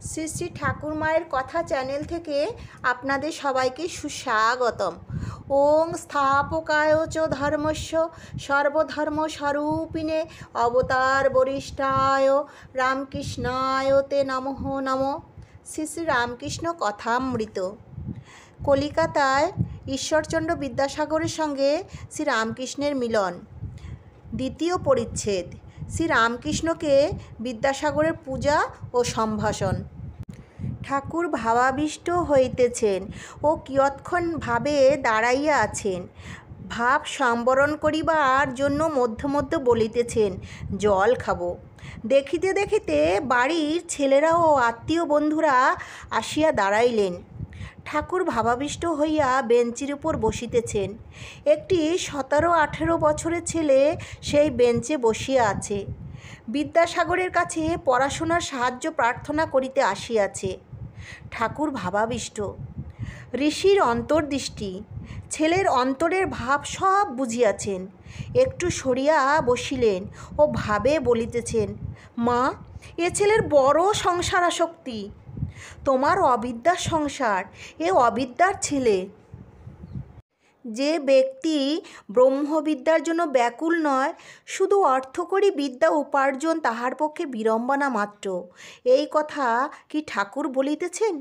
শ্রী শ্রী ঠাকুর মায়ের কথা চ্যানেল থেকে আপনাদের সবাইকে সুস্বাগতম। ওং স্থাপকায় চ ধর্মস্য সর্বধর্ম স্বরূপিণে অবতার বরিষ্ঠায় রামকৃষ্ণায় তে নমঃ নমঃ। শ্রী শ্রী রামকৃষ্ণ কথামৃত। কলিকাতায় ঈশ্বরচন্দ্র বিদ্যাসাগরের সঙ্গে শ্রী রামকৃষ্ণের মিলন। দ্বিতীয় পরিচ্ছেদ। শ্রী রামকৃষ্ণকে বিদ্যাসাগরের পূজা ও সম্ভাষণ। ঠাকুর ভাবাবিষ্ট হইতেছেন ও কিয়ৎক্ষণ ভাবে দাঁড়াইয়া আছেন। ভাব সম্বরণ করিবার জন্য মধ্যে মধ্যে বলিতেছেন, জল খাবো। দেখিতে দেখিতে বাড়ির ছেলেরা ও আত্মীয় বন্ধুরা আসিয়া দাঁড়াইলেন। ঠাকুর ভাবাবিষ্ট হইয়া বেঞ্চির উপর বসিতেছেন। একটি 17-18 বছরের ছেলে সেই বেঞ্চে বসিয়া আছে। বিদ্যাসাগরের কাছে পড়াশোনার সাহায্য প্রার্থনা করিতে আসিয়াছে। ঠাকুর ভাবাবিষ্ট। ঋষির অন্তর্দৃষ্টি। ছেলের অন্তরের ভাব সব বুঝিয়াছেন। একটু সরিয়া বসিলেন ও ভাবে বলিতেছেন, মা, এ ছেলের বড় সংসার আসক্তি। তোমার অবিদ্যার সংসার, এ অবিদ্যার ছেলে। যে ব্যক্তি ব্রহ্মবিদ্যার জন্য ব্যাকুল নয়, শুধু অর্থকরী বিদ্যা উপার্জন তাহার পক্ষে বিড়ম্বনা মাত্র। এই কথা কি ঠাকুর বলিতেছেন?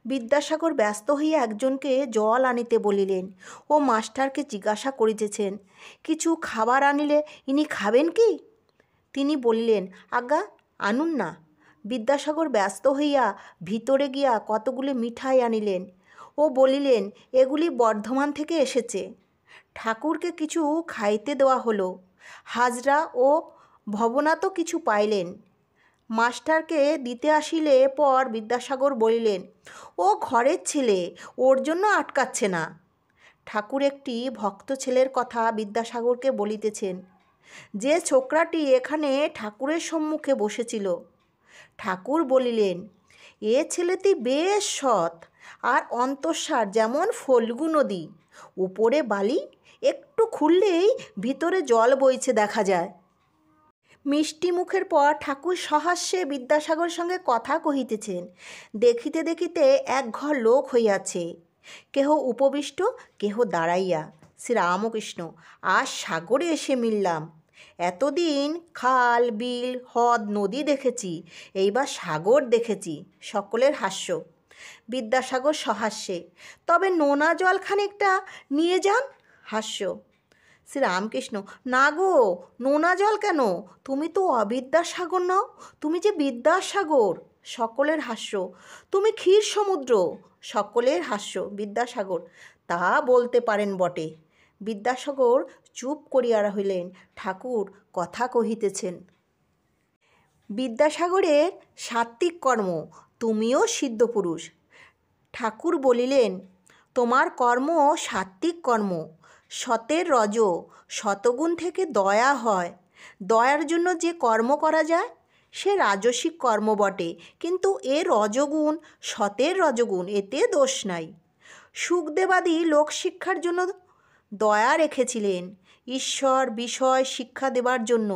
বিদ্যাসাগর ব্যস্ত হইয়া একজনকে জল আনিতে বলিলেন ও মাস্টারকে জিজ্ঞাসা করিতেছেন, কিছু খাবার আনিলে ইনি খাবেন কি? তিনি বলিলেন, আজ্ঞা, আনুন না। বিদ্যাসাগর ব্যস্ত হইয়া ভিতরে গিয়া কতগুলি মিঠাই আনিলেন ও বলিলেন, এগুলি বর্ধমান থেকে এসেছে। ঠাকুরকে কিছু খাইতে দেওয়া হলো। হাজরা ও ভবনাথও কিছু পাইলেন। মাস্টারকে দিতে আসিলে পর বিদ্যাসাগর বলিলেন, ও ঘরের ছেলে, ওর জন্য আটকাচ্ছে না। ঠাকুর একটি ভক্ত ছেলের কথা বিদ্যাসাগরকে বলিতেছেন, যে ছোকরাটি এখানে ঠাকুরের সম্মুখে বসেছিল। ঠাকুর বলিলেন, এ ছেলেটি বেশ সৎ আর অন্তঃসার যেমন ফল্গু নদী। উপরে বালি, একটু খুললেই ভিতরে জল বইছে দেখা যায়। মিষ্টি মুখের পর ঠাকুর সহাস্যে বিদ্যাসাগরের সঙ্গে কথা কহিতেছেন। দেখিতে দেখিতে একঘর লোক হইয়াছে, কেহ উপবিষ্ট, কেহ দাঁড়াইয়া। শ্রীরামকৃষ্ণ, আজ সাগরে এসে মিললাম। এতদিন খাল, বিল, হ্রদ, নদী দেখেছি, এইবার সাগর দেখেছি। সকলের হাস্য। বিদ্যাসাগর সহাস্যে, তবে নোনা জল খানিকটা নিয়ে যান। হাস্য। শ্রীরামকৃষ্ণ, না গো, নোনা জল কেন? তুমি তো অবিদ্যাসাগর নও, তুমি যে বিদ্যাসাগর। সকলের হাস্য। তুমি ক্ষীর সমুদ্র। সকলের হাস্য। বিদ্যাসাগর, তা বলতে পারেন বটে। বিদ্যাসাগর চুপ করিয়া রহিলেন। ঠাকুর কথা কহিতেছেন। বিদ্যাসাগরের সাত্ত্বিক কর্ম, তুমিও সিদ্ধপুরুষ। ঠাকুর বলিলেন, তোমার কর্ম সাত্ত্বিক কর্ম। সতের রজ, শতগুণ থেকে দয়া হয়। দয়ার জন্য যে কর্ম করা যায় সে রাজসিক কর্ম বটে, কিন্তু এ রজগুণ, সতের রজগুণ, এতে দোষ নাই। সুখদেবাদি লোকশিক্ষার জন্য দয়া রেখেছিলেন, ঈশ্বর বিষয় শিক্ষা দেবার জন্য।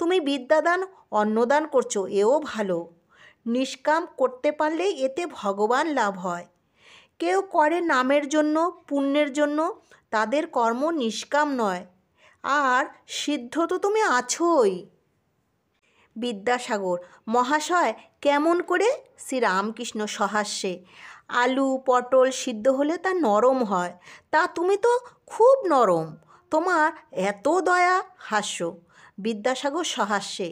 তুমি বিদ্যাদান, অন্নদান করছো, এও ভালো। নিষ্কাম করতে পারলেই এতে ভগবান লাভ হয়। কেউ করে নামের জন্য, পুণ্যের জন্য, তাদের কর্ম নিষ্কাম নয়। আর সিদ্ধ তো তুমি আছোই। বিদ্যাসাগর, মহাশয়, কেমন করে? শ্রীরামকৃষ্ণ সহাস্যে, আলু পটল সিদ্ধ হলে তা নরম হয়, তা তুমি তো খুব নরম, তোমার এত দয়া। হাস্য। বিদ্যাসাগর সহাস্যে,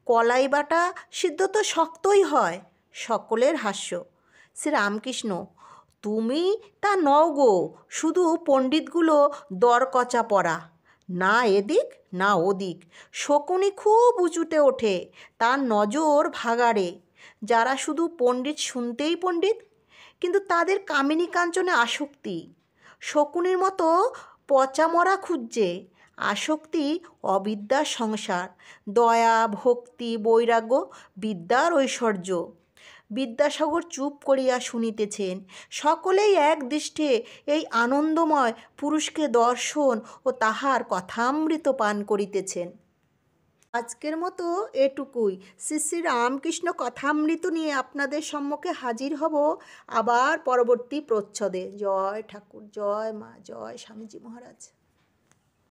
কলাই বাটা সিদ্ধ তো শক্তই হয়। সকলের হাস্য। শ্রীরামকৃষ্ণ, তুমি তা নও গো, শুধু পণ্ডিতগুলো দরকচা পড়া, না এদিক না ওদিক। শকুনি খুব উঁচুতে ওঠে, তার নজর ভাগাড়ে। যারা শুধু পণ্ডিত শুনতেই পণ্ডিত, কিন্তু তাদের কামিনী কাঞ্চনে আসক্তি। শকুনির মতো পচা মরা খুঁজছে। আসক্তি অবিদ্যার সংসার। দয়া, ভক্তি, বৈরাগ্য বিদ্যার ঐশ্বর্য। বিদ্যাসাগর চুপ করিয়া শুনিতেছেন। সকলেই এক দৃষ্টে এই আনন্দময় পুরুষকে দর্শন ও তাহার কথামৃত পান করিতেছেন। আজকের মতো এটুকুই। শ্রী শ্রী রামকৃষ্ণ কথামৃত নিয়ে আপনাদের সম্মুখে হাজির হব আবার পরবর্তী প্রচ্ছদে। জয় ঠাকুর, জয় মা, জয় স্বামীজি মহারাজ।